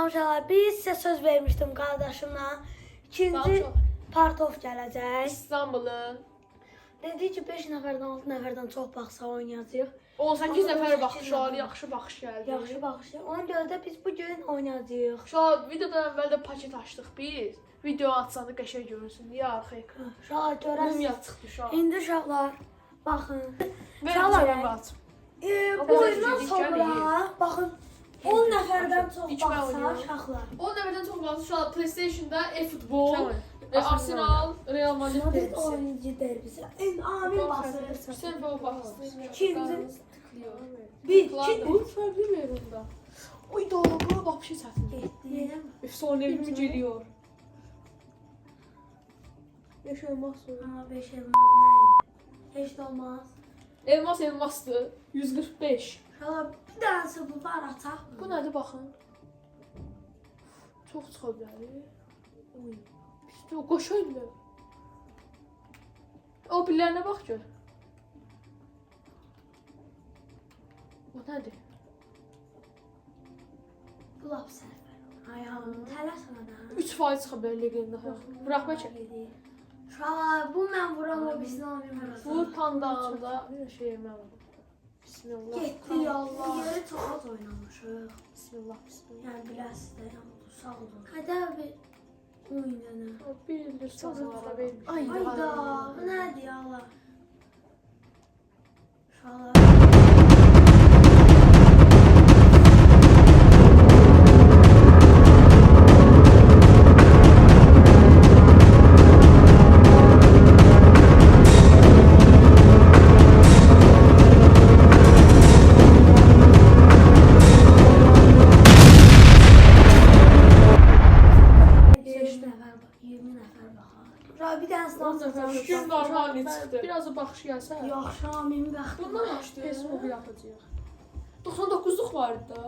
Salam, biz sizə söz vermişdim qardaşımla. İkinci part of gələcək. İstanbul'un Dedi ki 5 nəfərdən 6 nəfərdən çox baxsa oynayacağıq. 18 nəfər 18 baxış var, nəfər. yaxşı baxış gəldi. Yaxşı baxışlar. Ona görə də biz bu gün oynayacağıq. Şu an videodan əvvəl də paket açdıq biz. Video açsanda qəşəng görünsün deyə arxa ekran. Uşaqlar Mum görəsiniz. yatıqdı şu an. İndi uşaqlar baxın. Və Uşaqlar, cavab at. bu oyundan sonra baxın 10 nəfərdən çox İçmə baxsa oynayalım. uşaqlar. 10 nəfərdən çox baxış şu an PlayStation'da e-futbol, Tamam. Arsenal, Real Madrid Madrid derbisi. oynayıcı derbisi. Amin basır. Sen bu baxsın. İkinci. tıklıyor. Bir, Tıklandı. iki, Onu fərq bilmir onda. Oy da bura bax bir şey çətin. Getdi. Efsanevi geliyor. Yaşanmaz sonra. Ama 5 elmas neydi? Heç də olmaz. Elmasdı. 145. Uşaqlar bir dənəsi bu var açaq. Bu nədir baxın? Çox çıxa bilər. Oy. Pisdir, o qoşaydı. O birlərinə bax gör. O nədir? Bu lap səhv. Ayağım tələsmə də. 3% çıxa bilər legenda. Buraxma çək. Uşaqlar bu mən vuran o birisini almayım. Bu pandanda şey mən. Bismillah. Getdi yallah. Yeri çox az oynamışıq. Bismillah, bismillah. Yəni biləsiz də, yəni sağ olun. Hadi abi. Oynanı. Bir sazlara vermiş. Ayda, bu nədir ya Allah? Uşaqlar. Bir dənə 10 nəfər. sınav Gün normal çıxdı. Biraz da baxış gəlsə. Yaxşı, amin bəxtim. Bundan açdı. Facebook yapacağıq. 99'luq var da.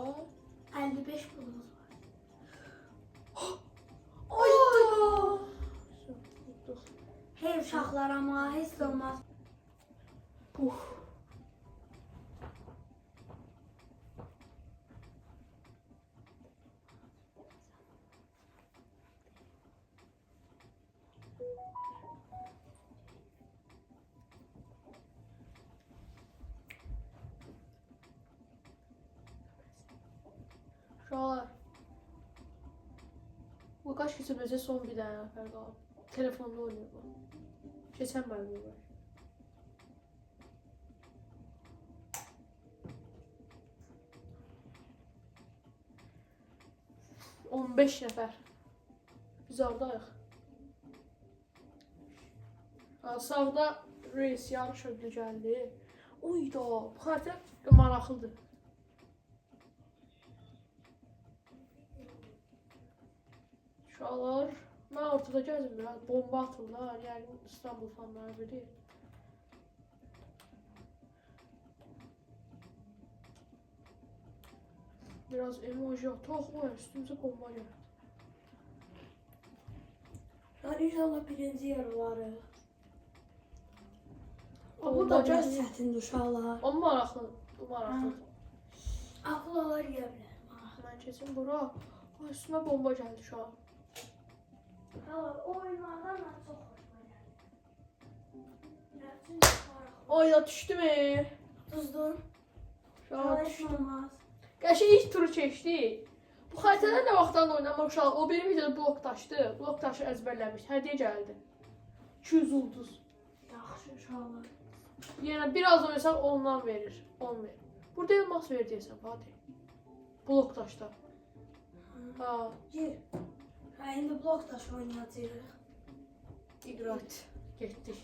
55 pulumuz var. Ayda. Hey uşaqlar, amma heç də olmaz. Uşaqlar. Bu kaç keçə bizə son bir dənə nəfər qalıb. Telefonda oynayır bu. Keçən mənim var. ...15 nəfər. Biz oradayıq. Sağda reis yarış ödülü gəldi. Oyda, bu xəritə maraqlıdır. Uşaqlar, mən ortada gəzim biraz, bomba atırlar, yəni İstanbul fanları bilir. Biraz emoji ataq var, üstümüzə bomba gəlir. Yəni inşallah birinci yer olarıq. Bu da biraz çətindir uşaqlar. O maraqlı, bu maraqlıdır. Ağıl olar yeyə bilərəm. Mən keçim bura, üstümə bomba gəldi şu an. O oyunlardan mən çox xoşuma gəldi. Ayda düşdüm Duzdun. Şu an Heç düşdüm. olmaz. Qəşəng ilk turu keçdik. Bu xəritələr nə vaxtdan oynamaq uşaq? O benim videoda blok daşdı. Blok daşı əzbərləmiş. Hədiyyə gəldi. 200 ulduz. Yaxşı uşaqlar. Yəni biraz oynasaq ondan verir. 10 verir. Burada elmas verir deyəsən, hadi. Blok daşda. Ha, Gir. İndi blok daşı oynayacağıq. iqrat. Getdik.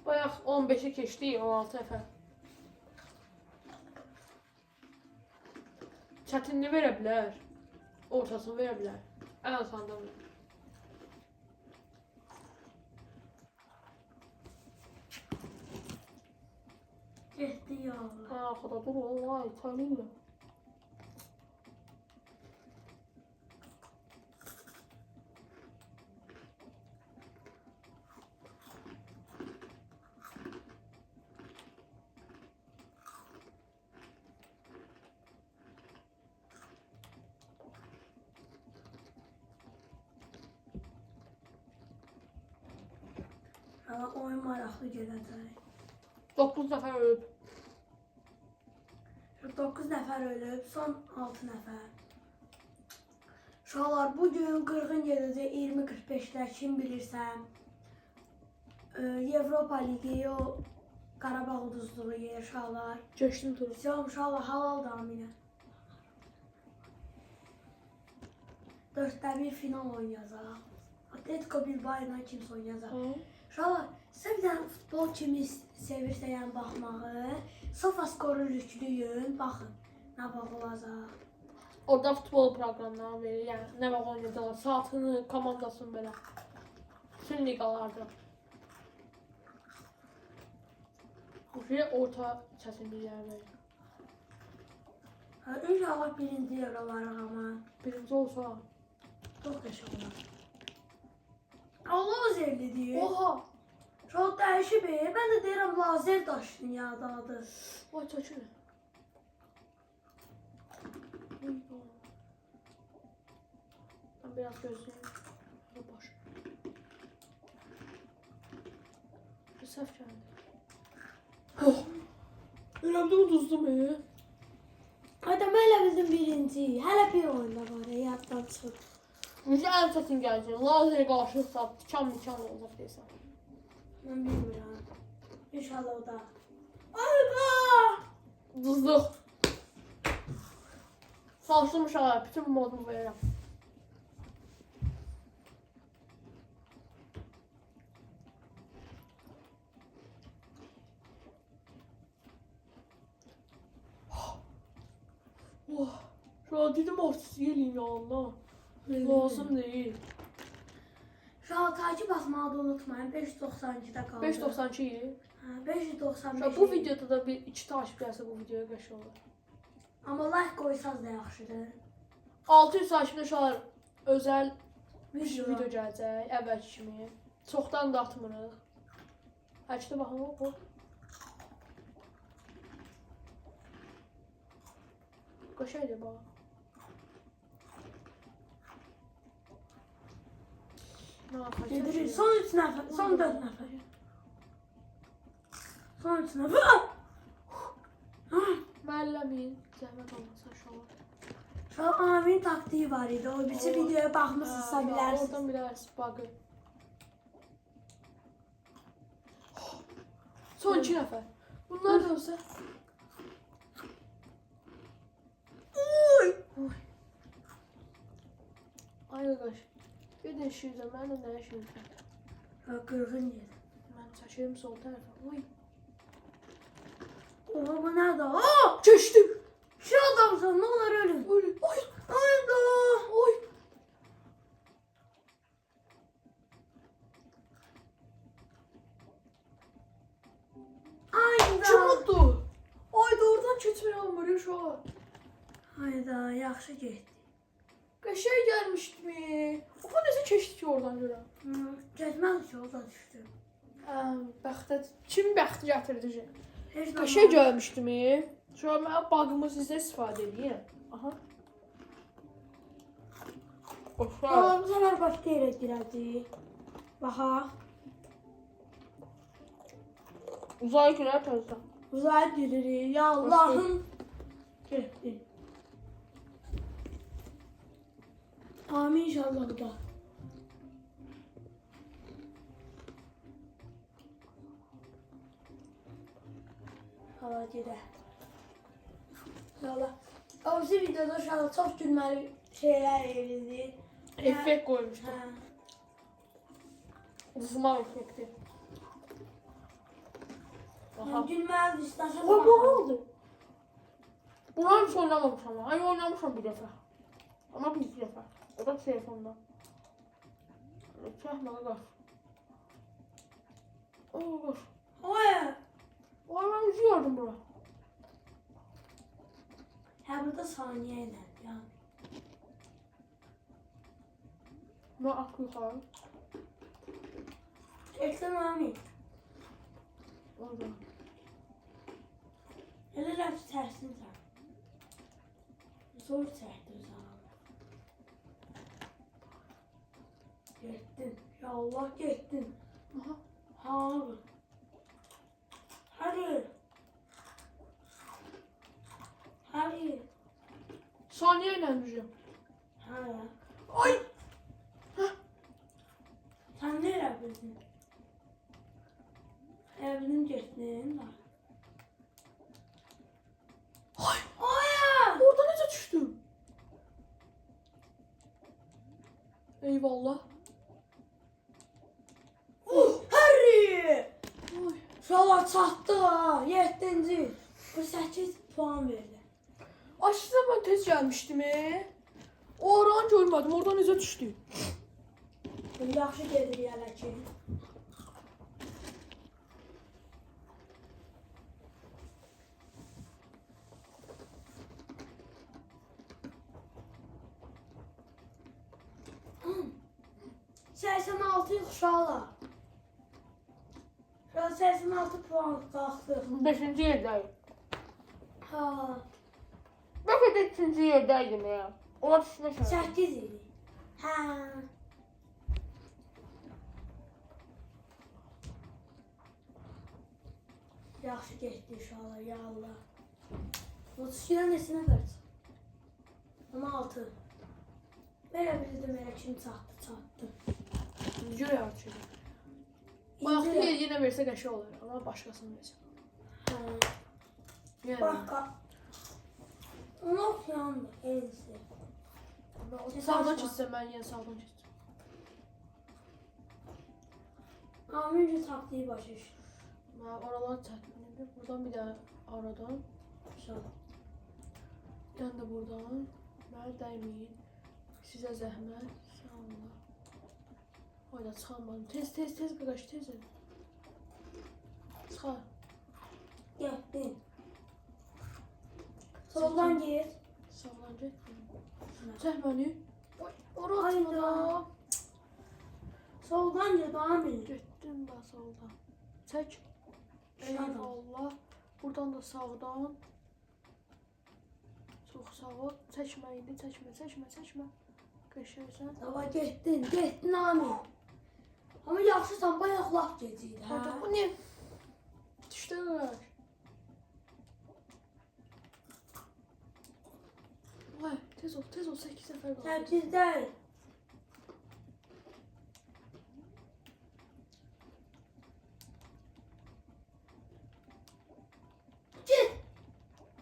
Bayaq 15'e keçdik, 16 nəfər. Çətinliyi verə bilər. Ortasını verə bilər. Ən asandan verə. Getdi ya. Ha, xuda dur, vallahi tanıyım. Oyun maraqlı gələcək. 9 nəfər ölüb. 9 nəfər ölüb, son 6 nəfər. Uşaqlar, bugün qırğın gedəcək 20:45-də, kim bilirsəm. Avropa Ligi, o Qarabağ uduzluğu yer uşaqlar. Keçdim turu. Selam uşaqlar, halal da aminə. 4-də 1 final oynayacaq. Atletico Bilbao ilə kimsə oynayacaq. Uşaqlar, sizə bir dənə futbol kimi sevirsə, yəni baxmağı, Sofaskoru yüklüyün, baxın, nə bax olacaq. Orada futbol proqramları verir, yəni nə vaxt oynayacaqlar, saatını, komandasını belə. Bütün liqalarda. Bu şey orta çətinliklər verir. İnşallah birinci yer olaraq amma. Birinci olsa. Çox qəşəng olar. Allah zərlidir. Oha! Çox dəyişib, mən də deyirəm lazer daşının yadı adı. Vay çəkil. Ben biraz gözleyeyim. Boş. Bir səhv gəldi. Oh! Eləmdə uduzdum Hadi mən elə bildim birinci. Hələ bir oyunda var, yaddan çıxıb. Necə ən çətin gələcək? Lazer qarşılıqsa, tikan olacaq deyəsən. Mən bilmirəm. İnşallah o da. Ayqa! Uduzduk. Çalışdım uşaqlar, bütün modumu verirəm. Oh, şu an dedim ortası gelin yanına. Lazım değil. Şu an takip atmağı da unutmayın. 592'də qaldı. 592 iyi. Hə, 595. Şu bu videoda da bir 2 takip gəlsə bu videoya qəşəng olur. Amma like qoysaz da yaxşıdır. 600 takipdə uşaqlar özəl Video. video gələcək, əvvəlki kimi. Çoxdan da atmırıq. Həkdə baxın, hop. Qəşəngdir bax. Gedirik. Son 3 nəfər, son 4 nəfər. Son 3 nəfər. Müəlləmin zəhmət olmasa uşaqlar. Şu an Amin taktiği var idi. O birisi videoya baxmısınızsa bilərsiniz. Oradan bilərsiniz, bakın. Son 2 nəfər. Bunlar da olsa. Oy! Ay qardaş. Bir də işimizə, mən də nə işimizə. Qırğın yer. Mən çəkeyim sol tərəfə. Oy. Oha bu nədir? Keçdim. Şu adamsan ne olur ölüm. Oy. Oy. Ayda. Oy. Ayda. Kim atdı? Ayda oradan keçmək olmur ya şu an. Ayda yaxşı getdi. Qəşəng gəlmişdimi? O necə keçdi ki oradan görə? Getməz ki o da düşdü. Bəxtə, kim bəxti gətirdi ki? Heç Qəşəng gəlmişdimi? Şu an mən bağımı sizə istifadə edeyim. Aha. Ofa. Amma bu sefer başqa yerə girəcək. Baxaq. Uzay gülər təzdən. Uzaya giririk. Ya Allah'ım. Getdi. Amin inşallah bu da. Hava gedə. Allah. O bizi videoda şu an çox gülməli şeyler verildi. Effekt koymuştum. Hə. Uzman effekti. Aha. Gülməli istəsən. O ne oldu? Bunlar hiç oynamamış ama. Hani oynamışım bir defa. Ama bir iki defa. O da telefonda. Çekme arkadaş. Arkadaş. Oy. O an ben üzüyordum buna. Hə burada saniyə ilə. Yəni. Ne aklı yukarı. Çəksən Amin. Orada. Elə rəf tərsin sən. Zor çəkdir sən. Getdin. Ya Allah getdin. Aha. Abi. Hadi. Hadi. Saniye ilə düşüm. Hadi. Ay! Sen ne yapıyorsun? Evinin geçtiğin var. Ay! Oya! Orada necə düşdüm? Eyvallah. Harry! Ay. Şala çatdı ha. 7. 48 puan verdi. Aslında mən tez gəlmişdim. O aranı görmədim. Orada necə düşdü? Yaxşı gedir hələ ki. Hmm. 86 uşaqlar. Şu an 86 puan qalxdıq. 5-ci yerdəyim. Ha, Bəlkə də 3-cü yerdəydim ya. Ona düşməşəm. 8 idi. Hə. Yaxşı getdi uşaqlar, ya Allah. 32-dən neçə nəfər? 16. Belə bildim elə kim çatdı. Görə açır. Bayaqda yer yenə versə qəşəng olar. Amma başqasını versə. Hə. Yəni. Başqa. Onu oxuyandı, elisi. Sağdan keçsəm mən yenə sağdan keçəcəm. Amin taktiği başa düşdü. Mən oralar çətindir. Buradan bir də aradan. Sağ. Bir dənə də buradan. Mənə dəyməyin. Sizə zəhmət. Sağ olun. Hayda çıxamadım. Tez qaqaş tez edin. Çıxar. Getdin. Soldan gir. Sağdan getdim. Çək məni. Oy, ora Hayda. atmadan. Soldan gir, Amin. Getdim də soldan. Çək. Sağdan. Eyvallah. Buradan da sağdan. Çox sağ ol. Çəkmə indi, çəkmə. Qəşəngsən. Dava getdin Amin. Ama yaxşısan, bayaq laf geciydi. Hayda, Hə? bu ne? Düşdür. Vay, tez ol, 8 səfər qaldı. 8'de. Git.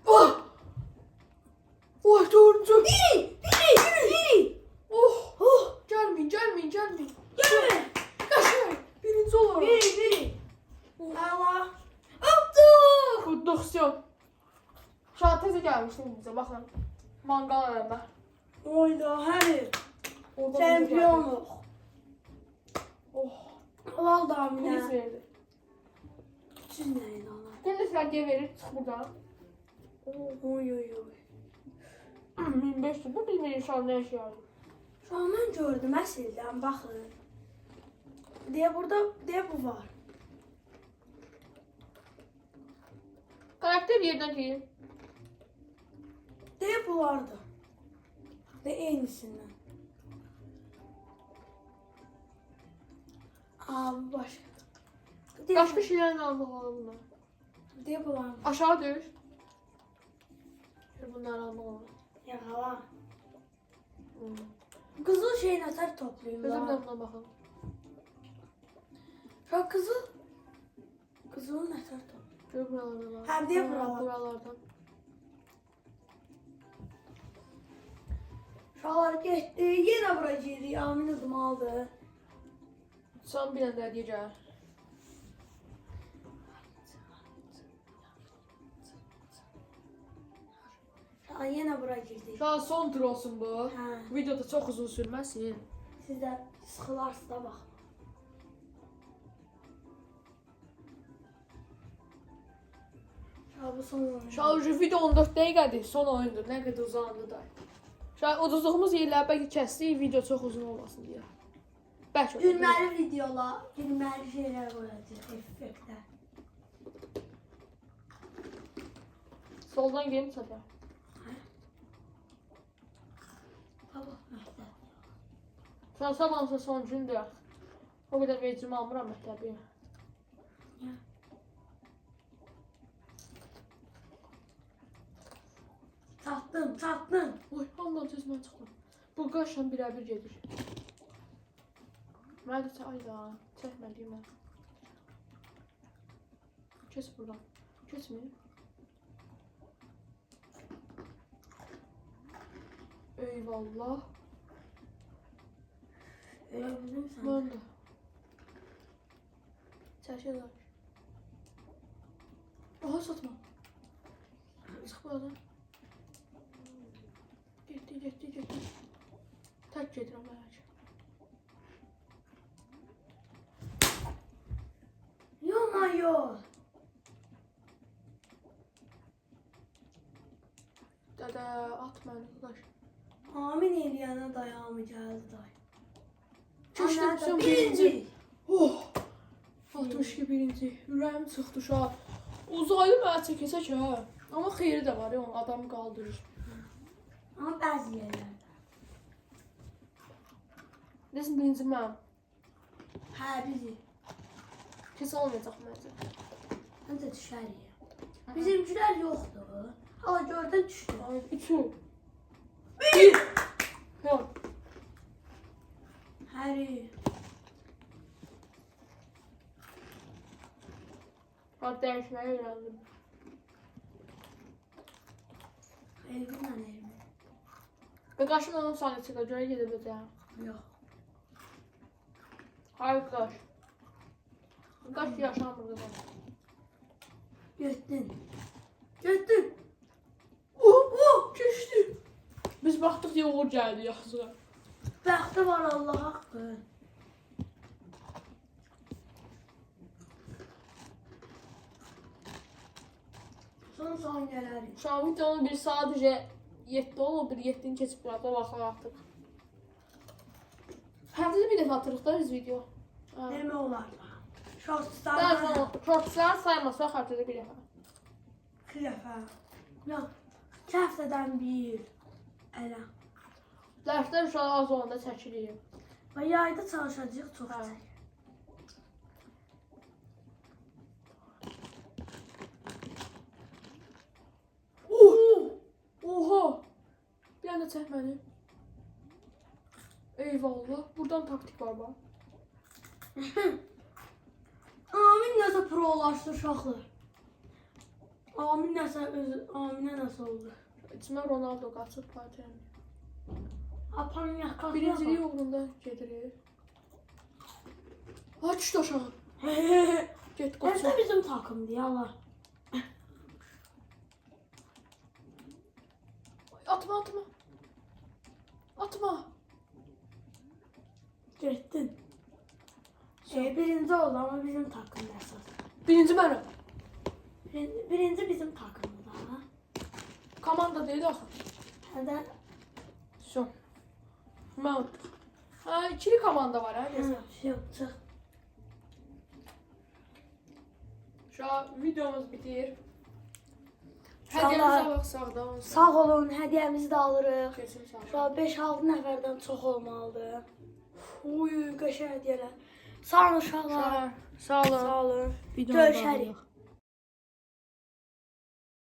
Oh! Vay, dördüncü. Biri. Oh! Oh. Gəlməyin. Gelme. Qəşəng. Birinci olaraq. Biri. Oh. Allah. Abdul. Produksiyon. Şu an tezə gəlmişdim bizə, baxın. Manqal eləmə. Oyda hadi. Oradan Şampiyonluq. Oh, Al da polis Amine. verdi. Siz neyin ana? Polis verdiyə verir, çıx buradan. Oy. 1500, bu bilmir inşallah nə işe yarıyor. Şu an ben gördüm əsildən, baxın. Deyə burada, bu var. Karakter yerdən deyil. Deyə bulardı. De eynisindən. Abi başka. Başka şeylerin almak olanlar. Deyə bulardı. Aşağı düş. Bunları almak olanlar. Yaxala. Qızıl şeyin ətər toplayayım Özüm da. də buna baxalım. Şu an qızılın ətər toplayayım. Gör buralarda var. Hə, deyə buralar. Buralardan. Uşaqlar getdi. Yenə bura giririk. Amin adım aldı. Son bir dənə deyəcək. Şu an yenə bura girdik. Şu an son tur olsun bu. Hə. Videoda çox uzun sürməsin. Siz də sıxılarsınız da bax. Bu son oyun. Şu an video 14 dəqiqədir. Son oyundur. Nə qədər uzandı da. Şu an uduzduğumuz yerləri bəlkə kəsdik. Video çox uzun olmasın deyə. Bəlkə. Gülməli videolar, gülməli şeylər qoyacaq, effektlər. Soldan gelin səfər. Baba, məktəb. Şu an sabahımsa son gündür. O qədər vecimi almıram məktəbi. Niyə? Çatdım. Oy, ondan tez mən çıxdım. Bu qaşla birə-bir gedir. Mən də ayda çəkməliyim mən. Kes buradan. Kesməyim. Eyvallah. Elə bildim sən. Mən də. Çəkil qaş. Aha, satma. Çıx buradan. Getdi. Tək gedirəm bəlkə. Yo. Dədə, at məni qaş. Amin eləyənə dayağımı gəldi day. Keçdim, sən birinci. Oh! 61-ci. Ürəyim çıxdı uşaq. Uzaylı mənə çəkəsək hə. Amma xeyri də var ya, onun adamı qaldırır. Amma bəzi yerlərdə. Desin birinci mən. Hə, bizi. Kesin olmayacaq məncə. Məncə düşərik. Bizimkilər yoxdur. Hala gördün düşdü. Ay, 2. 1. Yox. Həri. Hadi dəyişməyə öyrəndim. Elvin. Və qaşın onun saniyəçilə görə gedib edəyəm. Yox. Hayır qaş. Qaş yaşamır qızım. Getdin. Keçdi. Biz baxdıq deyə uğur gəldi yaxşıya. Bəxti var Allah haqqı. Son saniyələri. Şu an videonun bir sadəcə 7 olub, bir 7-ni keçib burada baxaq artıq. Həftədə bir dəfə atırıq da biz video. Demək olar da. Şortslar saymasaq həftədə bir dəfə. 2 dəfə. Yox. 2 həftədən bir. Elə. Dərslər uşaq az olanda çəkilir. Və yayda çalışacağıq çox Hə. çək. Oha! Bir anda çək məni. Eyvallah. Buradan taktik var bax. Amin nəsə prolaşdı uşaqlar. Aminə nəsə oldu. İçimə Ronaldo qaçıb partiyani. Apanın yaxası. Birinciliyi uğrunda gedirik. Ay, düşdü aşağı. Get qoçum. Hətta bizim takımdır yala. Atma. Getdin. Birinci oldu amma bizim takımda əsas. Birinci mənəm. Birinci bizim takımda. Komanda deyil axı. Hədə Şu. Mən. Ha, ikili komanda var ha. çıx. Şu an videomuz bitir. Uşaqlar, Hədiyyəmizə bax sağda. Sağ olun, hədiyyəmizi də alırıq. Kesin sağ Şu ol. an 5-6 nəfərdən çox olmalıdır. Uy, qəşəng hədiyyələr. Sağ olun uşaqlar. Sağ olun. Sağ olun. Videomuzu Görüşərik. alırıq.